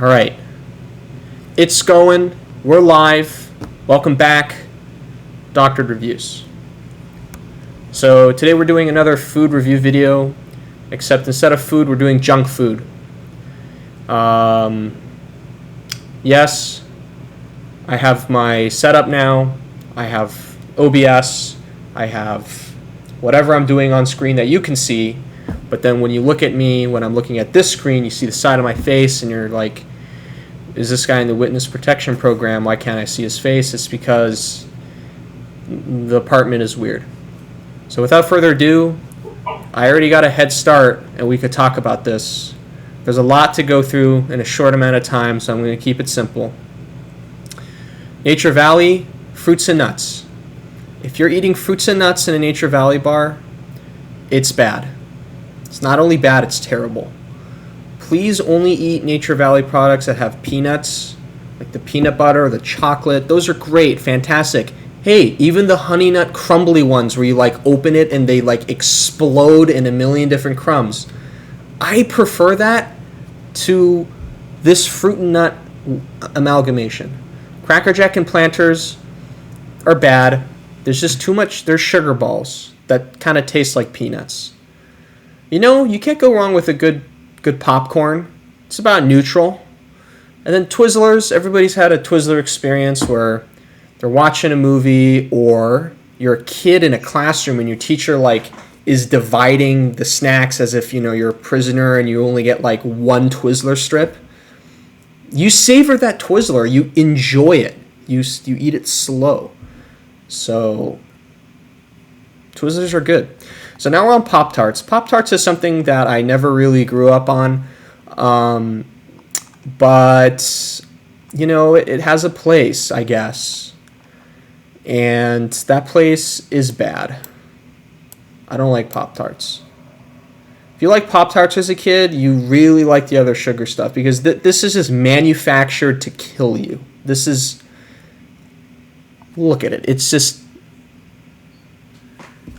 All right. It's going. We're live. Welcome back. Doctored Reviews. So today we're doing another food review video, except instead of food, we're doing junk food. Yes, I have my setup now. I have OBS. I have whatever I'm doing on screen that you can see. But then when you look at me, when I'm looking at this screen, you see the side of my face and you're like, is this guy in the witness protection program? Why can't I see his face? It's because the apartment is weird. So without further ado, I already got a head start and we could talk about this. There's a lot to go through in a short amount of time, so I'm going to keep it simple. Nature Valley, fruits and nuts. If you're eating fruits and nuts in a Nature Valley bar, it's bad. It's not only bad, it's terrible. Please only eat Nature Valley products that have peanuts, like the peanut butter or the chocolate. Those are great, fantastic. Hey, even the honey nut crumbly ones where you like open it and they like explode in a million different crumbs. I prefer that to this fruit and nut amalgamation. Cracker Jack and Planters are bad. There's just too much. There's sugar balls that kind of taste like peanuts. You know, you can't go wrong with a good popcorn. It's about neutral. And then Twizzlers. Everybody's had a Twizzler experience where they're watching a movie, or you're a kid in a classroom and your teacher like is dividing the snacks as if, you know, you're a prisoner and you only get like one Twizzler strip. You savor that Twizzler. You enjoy it. You eat it slow. So Twizzlers are good. So now we're on Pop-Tarts. Pop-Tarts is something that I never really grew up on. But, you know, it has a place, I guess. And that place is bad. I don't like Pop-Tarts. If you like Pop-Tarts as a kid, you really like the other sugar stuff. Because this is just manufactured to kill you. This is... Look at it. It's just...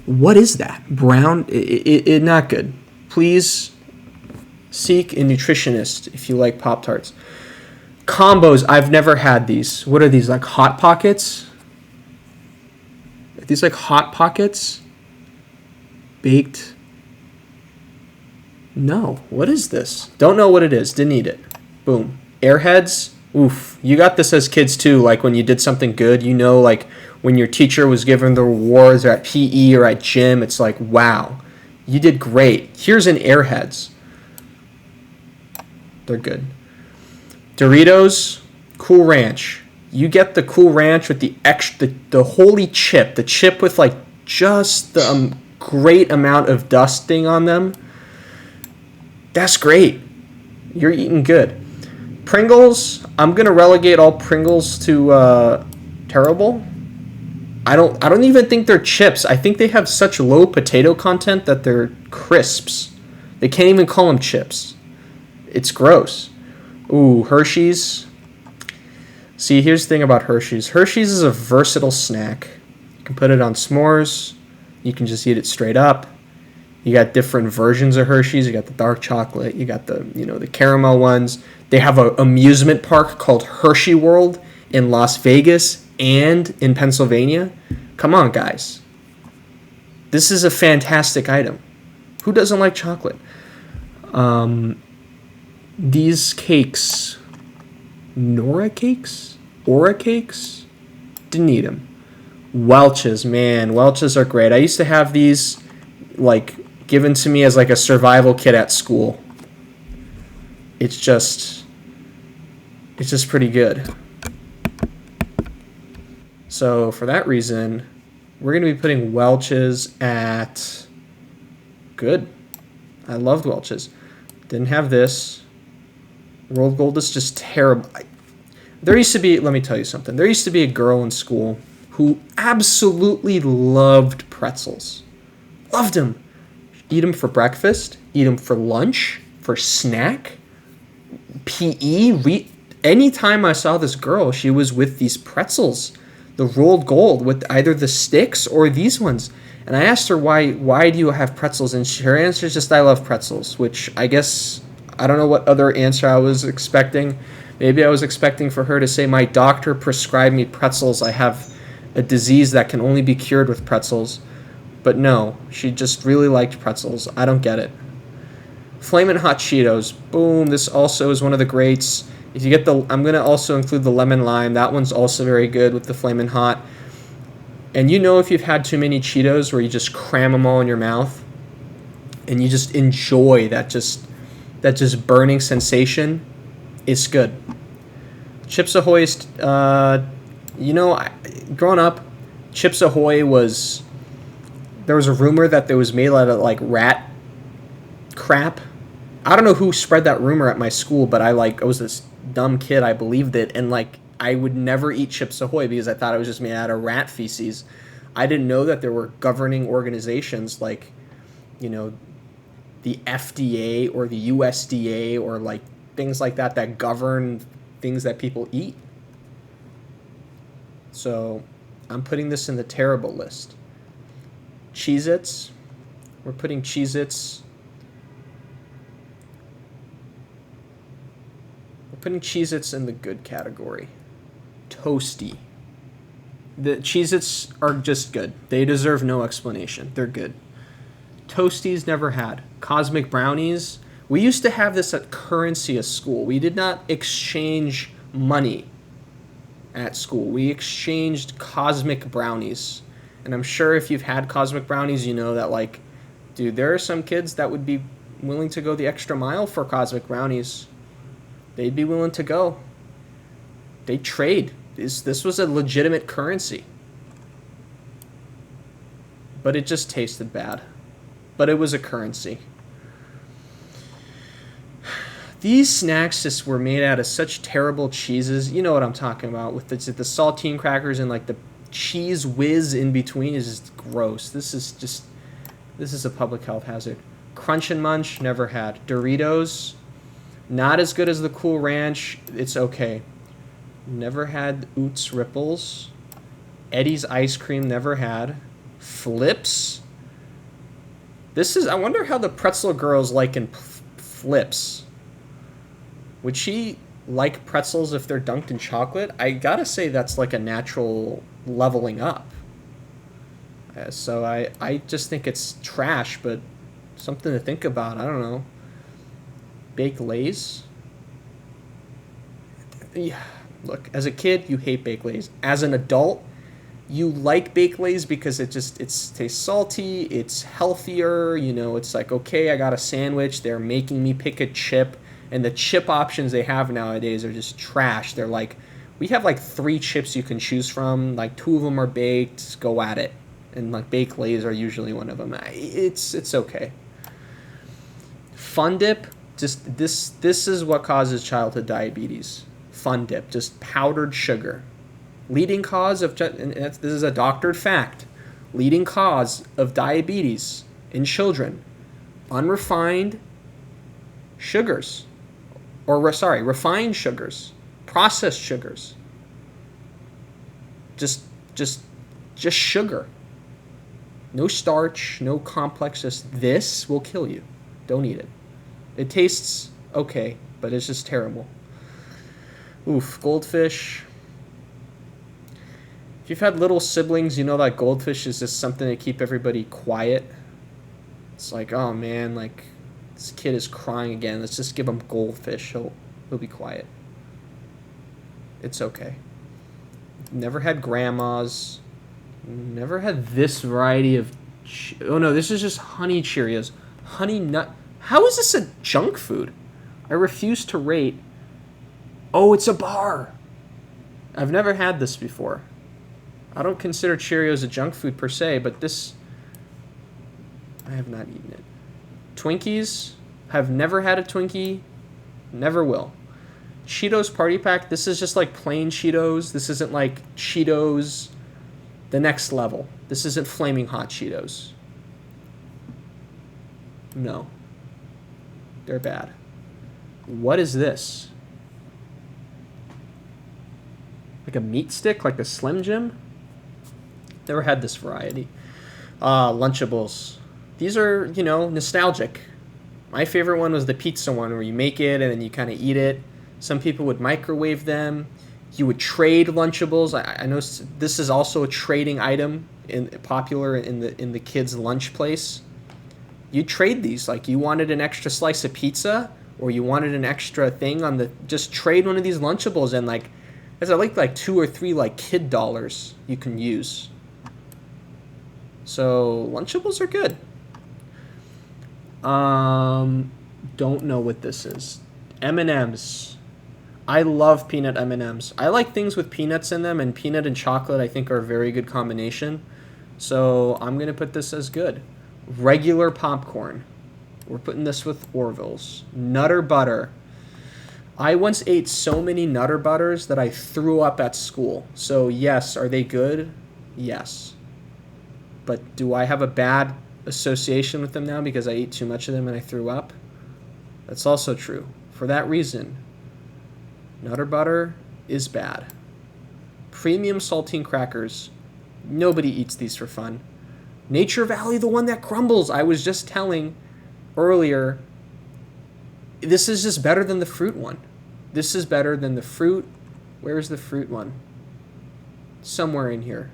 What is that? Brown? It not good. Please seek a nutritionist if you like Pop-Tarts. Combos, I've never had these. What are these, like Hot Pockets? Are these like Hot Pockets? Baked? No. What is this? Don't know what it is. Didn't eat it. Boom. Airheads? Oof. You got this as kids too, like when you did something good, you know, like when your teacher was giving the rewards or at PE or at gym, it's like, wow, you did great. Here's an Airheads. They're good. Doritos, Cool Ranch. You get the Cool Ranch with the extra, the holy chip, the chip with like just the great amount of dusting on them. That's great. You're eating good. Pringles, I'm gonna relegate all Pringles to terrible. I don't even think they're chips. I think they have such low potato content that they're crisps. They can't even call them chips. It's gross. Ooh, Hershey's. See, here's the thing about Hershey's. Hershey's is a versatile snack. You can put it on s'mores. You can just eat it straight up. You got different versions of Hershey's. You got the dark chocolate. You got the, you know, the caramel ones. They have an amusement park called Hershey World in Las Vegas and in Pennsylvania. Come on, guys. This is a fantastic item. Who doesn't like chocolate? These cakes, Nora cakes? Aura cakes? Didn't eat them. Welch's, man. Welch's are great. I used to have these, like, given to me as like a survival kit at school. It's just pretty good. So for that reason, we're going to be putting Welch's at good. I loved Welch's. Didn't have this. World Gold is just terrible. There used to be, let me tell you something. There used to be a girl in school who absolutely loved pretzels. Loved them. Eat them for breakfast. Eat them for lunch. For snack. PE. Anytime I saw this girl, she was with these pretzels. The rolled gold with either the sticks or these ones. And I asked her, why do you have pretzels? And her answer is just, I love pretzels, which I guess I don't know what other answer I was expecting. Maybe I was expecting for her to say, my doctor prescribed me pretzels. I have a disease that can only be cured with pretzels. But no, she just really liked pretzels. I don't get it. Flamin Hot Cheetos. Boom. This also is one of the greats. If you get the, I'm going to also include the lemon lime. That one's also very good with the Flamin Hot. And you know if you've had too many Cheetos where you just cram them all in your mouth and you just enjoy that just burning sensation, it's good. Chips Ahoy is, growing up, Chips Ahoy was, there was a rumor that there was made out of like rat crap. I don't know who spread that rumor at my school, but I was this dumb kid. I believed it, and like I would never eat Chips Ahoy because I thought it was just made out of rat feces. I didn't know that there were governing organizations like, the FDA or the USDA or like things like that govern things that people eat. So I'm putting this in the terrible list. Cheez-Its. We're putting Cheez-Its. We're putting Cheez-Its in the good category. Toasty. The Cheez-Its are just good. They deserve no explanation. They're good. Toasties never had. Cosmic Brownies. We used to have this at currency at school. We did not exchange money at school. We exchanged Cosmic Brownies. And I'm sure if you've had Cosmic Brownies, you know that, like, dude, there are some kids that would be willing to go the extra mile for Cosmic Brownies. They'd be willing to go. They'd trade. This was a legitimate currency. But it just tasted bad. But it was a currency. These snacks just were made out of such terrible cheeses. You know what I'm talking about. With the saltine crackers and like the cheese whiz in between is just gross. This is a public health hazard. Crunch and Munch, never had. Doritos, not as good as the Cool Ranch. It's okay. Never had Oots Ripples. Eddie's Ice Cream, never had. Flips. I wonder how the pretzel girl's like in Flips. Would she like pretzels if they're dunked in chocolate? I gotta say that's like a natural leveling up. So I just think it's trash, but something to think about. I don't know. Baked Lays? Yeah. Look, as a kid, you hate Baked Lays. As an adult, you like Baked Lays because it tastes salty, it's healthier, it's like, okay, I got a sandwich, they're making me pick a chip, and the chip options they have nowadays are just trash. They're like, we have like 3 chips you can choose from, like 2 of them are baked, go at it. And like Baked Lays are usually one of them. It's okay. Fun Dip, just this is what causes childhood diabetes. Fun Dip, just powdered sugar. Leading cause of, and this is a doctored fact, leading cause of diabetes in children, unrefined sugars, refined sugars, processed sugars, just sugar, no starch, no complex, just this will kill you. Don't eat it. It tastes okay, but it's just terrible. Oof, Goldfish. If you've had little siblings, you know that Goldfish is just something to keep everybody quiet. It's like, oh man, like this kid is crying again. Let's just give him Goldfish. He'll be quiet. It's okay. Never had Grandma's. Never had this variety of. Oh no, this is just Honey Cheerios. Honey Nut. How is this a junk food? I refuse to rate. Oh, it's a bar. I've never had this before. I don't consider Cheerios a junk food per se, but this, I have not eaten it. Twinkies, have never had a Twinkie, never will. Cheetos Party Pack, this is just like plain Cheetos. This isn't like Cheetos, the next level. This isn't Flaming Hot Cheetos. No. They're bad. What is this? Like a meat stick, like a Slim Jim? Never had this variety. Lunchables. These are, nostalgic. My favorite one was the pizza one where you make it and then you kind of eat it. Some people would microwave them. You would trade Lunchables. I know this is also a trading item popular in the kids' lunch place. You trade these. Like you wanted an extra slice of pizza or you wanted an extra thing on the, just trade one of these Lunchables and like, there's like 2 or 3 like kid dollars you can use. So Lunchables are good. Don't know what this is. M&M's. I love peanut M&M's. I like things with peanuts in them, and peanut and chocolate I think are a very good combination. So I'm going to put this as good. Regular popcorn. We're putting this with Orville's. Nutter Butter. I once ate so many Nutter Butters that I threw up at school. So yes, are they good? Yes. But do I have a bad association with them now because I ate too much of them and I threw up? That's also true. For that reason, Nutter Butter is bad. Premium saltine crackers. Nobody eats these for fun. Nature Valley, the one that crumbles. I was just telling earlier, this is just better than the fruit one. This is better than the fruit. Where's the fruit one? Somewhere in here.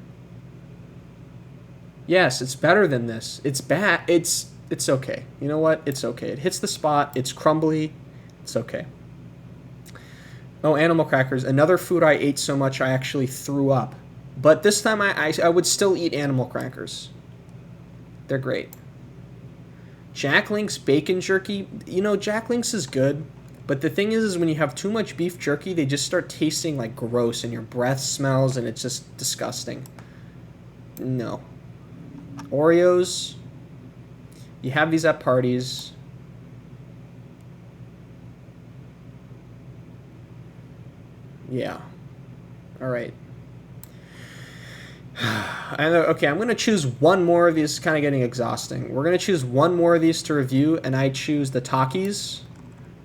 Yes, it's better than this. It's bad. It's okay. You know what? It's okay. It hits the spot. It's crumbly. It's okay. Oh, animal crackers. Another food I ate so much I actually threw up. But this time I would still eat animal crackers. They're great. Jack Link's bacon jerky. You know, Jack Link's is good. But the thing is when you have too much beef jerky, they just start tasting like gross and your breath smells and it's just disgusting. No. Oreos. You have these at parties. Yeah. All right. Okay, I'm going to choose one more of these. It's kind of getting exhausting. We're going to choose one more of these to review, and I choose the Takis.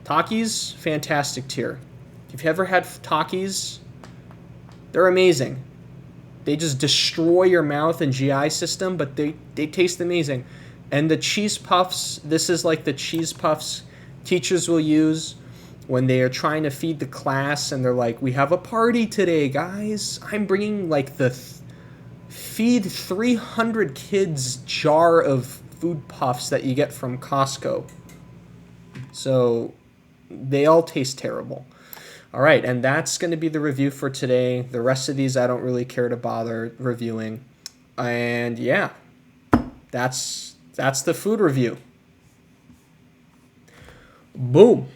Takis, fantastic tier. If you've ever had Takis, they're amazing. They just destroy your mouth and GI system, but they taste amazing. And the cheese puffs, this is like the cheese puffs teachers will use when they are trying to feed the class and they're like, we have a party today, guys. I'm bringing like the feed 300 kids jar of food puffs that you get from Costco. So they all taste terrible. All right, and that's going to be the review for today. The rest of these I don't really care to bother reviewing. And yeah, that's the food review. Boom.